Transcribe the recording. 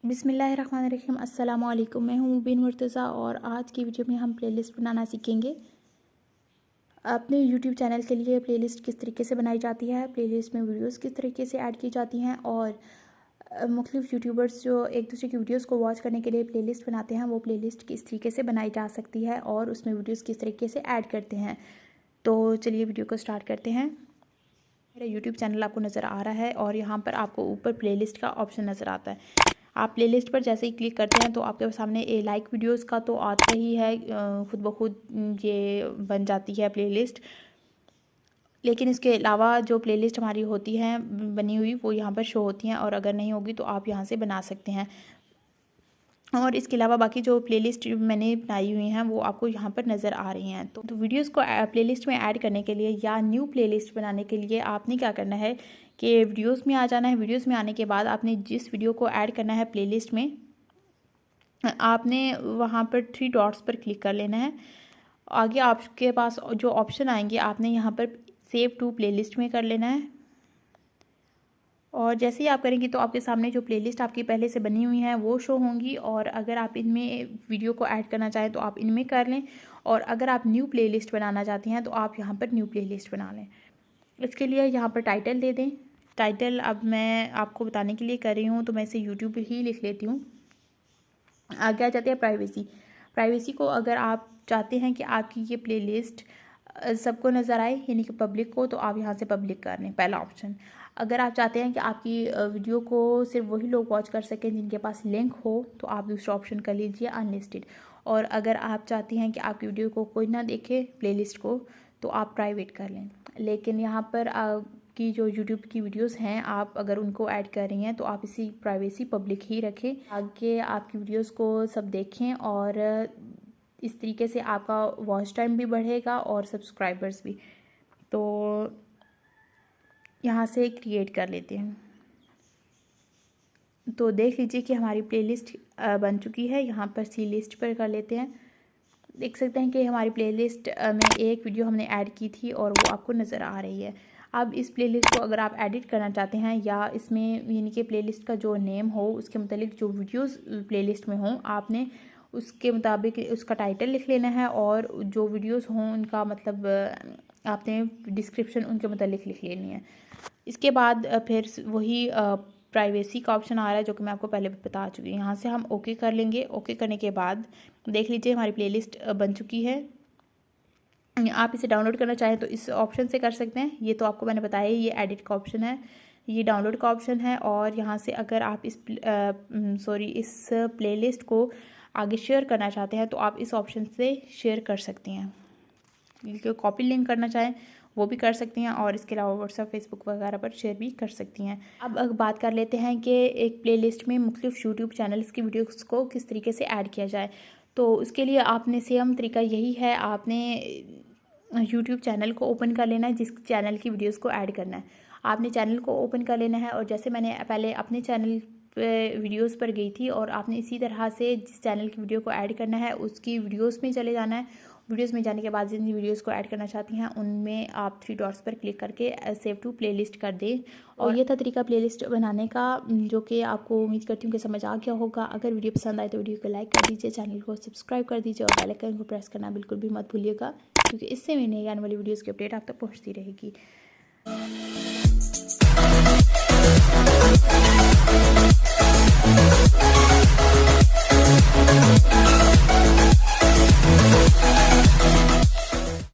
बिस्मिल्लाहिर्रहमानिर्रहीम। अस्सलाम वालेकुम। मैं हूँ मुबीन मुर्तज़ा और आज की वीडियो में हम प्लेलिस्ट बनाना सीखेंगे। अपने यूट्यूब चैनल के लिए प्लेलिस्ट किस तरीके से बनाई जाती है, प्लेलिस्ट में वीडियोस किस तरीके से ऐड की जाती हैं और मुख्तलिफ़ यूट्यूबर्स जो एक दूसरे की वीडियोस को वॉच करने के लिए प्लेलिस्ट बनाते हैं, वो प्लेलिस्ट किस तरीके से बनाई जा सकती है और उसमें वीडियोज़ किस तरीके से ऐड करते हैं। तो चलिए वीडियो को स्टार्ट करते हैं। मेरा यूट्यूब चैनल आपको नज़र आ रहा है और यहाँ पर आपको ऊपर प्लेलिस्ट का ऑप्शन नज़र आता है। आप प्लेलिस्ट पर जैसे ही क्लिक करते हैं तो आपके सामने लाइक वीडियोस का तो आता ही है, खुद ब खुद ये बन जाती है प्लेलिस्ट। लेकिन इसके अलावा जो प्लेलिस्ट हमारी होती हैं बनी हुई, वो यहाँ पर शो होती हैं और अगर नहीं होगी तो आप यहाँ से बना सकते हैं। और इसके अलावा बाकी जो प्लेलिस्ट मैंने बनाई हुई हैं वो आपको यहाँ पर नज़र आ रही हैं। तो वीडियोस को प्लेलिस्ट में ऐड करने के लिए या न्यू प्लेलिस्ट बनाने के लिए आपने क्या करना है कि वीडियोस में आ जाना है। वीडियोस में आने के बाद आपने जिस वीडियो को ऐड करना है प्लेलिस्ट में, आपने वहाँ पर 3 डॉट्स पर क्लिक कर लेना है। आगे आपके पास जो ऑप्शन आएंगे आपने यहाँ पर सेव टू प्लेलिस्ट में कर लेना है। और जैसे ही आप करेंगे तो आपके सामने जो प्लेलिस्ट आपकी पहले से बनी हुई हैं वो शो होंगी और अगर आप इनमें वीडियो को ऐड करना चाहें तो आप इनमें कर लें और अगर आप न्यू प्लेलिस्ट बनाना चाहती हैं तो आप यहाँ पर न्यू प्लेलिस्ट बना लें। इसके लिए यहाँ पर टाइटल दे दें। टाइटल अब मैं आपको बताने के लिए कर रही हूँ तो मैं इसे यूट्यूब ही लिख लेती हूँ। आगे आ जाते हैं प्राइवेसी। प्राइवेसी को अगर आप चाहते हैं कि आपकी ये प्लेलिस्ट सबको नज़र आए, यानी कि पब्लिक को, तो आप यहाँ से पब्लिक कर लें, पहला ऑप्शन। अगर आप चाहते हैं कि आपकी वीडियो को सिर्फ वही लोग वॉच कर सकें जिनके पास लिंक हो, तो आप दूसरा ऑप्शन कर लीजिए अनलिस्टेड। और अगर आप चाहती हैं कि आपकी वीडियो को कोई ना देखे प्लेलिस्ट को, तो आप प्राइवेट कर लें। लेकिन यहाँ पर की जो यूट्यूब की वीडियोस हैं, आप अगर उनको ऐड कर रही हैं तो आप इसी प्राइवेसी पब्लिक ही रखें, आगे आपकी वीडियोस को सब देखें और इस तरीके से आपका वॉच टाइम भी बढ़ेगा और सब्सक्राइबर्स भी। तो यहाँ से क्रिएट कर लेते हैं। तो देख लीजिए कि हमारी प्लेलिस्ट बन चुकी है। यहाँ पर सी लिस्ट पर कर लेते हैं। देख सकते हैं कि हमारी प्लेलिस्ट में एक वीडियो हमने ऐड की थी और वो आपको नज़र आ रही है। अब इस प्लेलिस्ट को अगर आप एडिट करना चाहते हैं या इसमें यानी कि प्लेलिस्ट का जो नेम हो उसके मुतालिक जो वीडियोस प्लेलिस्ट में हों, आपने उसके मुताबिक उसका टाइटल लिख लेना है और जो वीडियोस हों उनका मतलब आपने डिस्क्रिप्शन उनके मुतालिक लिख लेनी है। इसके बाद फिर वही प्राइवेसी का ऑप्शन आ रहा है जो कि मैं आपको पहले बता चुकी हूँ। यहाँ से हम ओके कर लेंगे। ओके करने के बाद देख लीजिए हमारी प्लेलिस्ट बन चुकी है। आप इसे डाउनलोड करना चाहें तो इस ऑप्शन से कर सकते हैं। ये तो आपको मैंने बताया, ये एडिट का ऑप्शन है, ये डाउनलोड का ऑप्शन है। और यहाँ से अगर आप इस प्लेलिस्ट को आगे शेयर करना चाहते हैं तो आप इस ऑप्शन से शेयर कर सकती हैं। कॉपी लिंक करना चाहें वो भी कर सकती हैं और इसके अलावा व्हाट्सएप, फेसबुक वगैरह पर शेयर भी कर सकती हैं। अब बात कर लेते हैं कि एक प्लेलिस्ट में मुख्तलिफ यूट्यूब चैनल्स की वीडियोस को किस तरीके से ऐड किया जाए। तो उसके लिए आपने सेम तरीका यही है, आपने यूट्यूब चैनल को ओपन कर लेना है जिस चैनल की वीडियोस को ऐड करना है। आपने चैनल को ओपन कर लेना है और जैसे मैंने पहले अपने चैनल पे वीडियोस पर गई थी और आपने इसी तरह से जिस चैनल की वीडियो को ऐड करना है उसकी वीडियोस में चले जाना है। वीडियोस में जाने के बाद जिन वीडियोस को ऐड करना चाहती हैं उनमें आप 3 डॉट्स पर क्लिक करके सेव टू प्लेलिस्ट कर दें। और ये था तरीका प्लेलिस्ट बनाने का, जो कि आपको उम्मीद करती हूँ कि समझ आ गया होगा। अगर वीडियो पसंद आए तो वीडियो को लाइक कर दीजिए, चैनल को सब्सक्राइब कर दीजिए और बेल आइकन को प्रेस करना बिल्कुल भी मत भूलिएगा, क्योंकि इससे मेरी नई आने वाली वीडियोज़ की अपडेट आप तक पहुँचती रहेगी।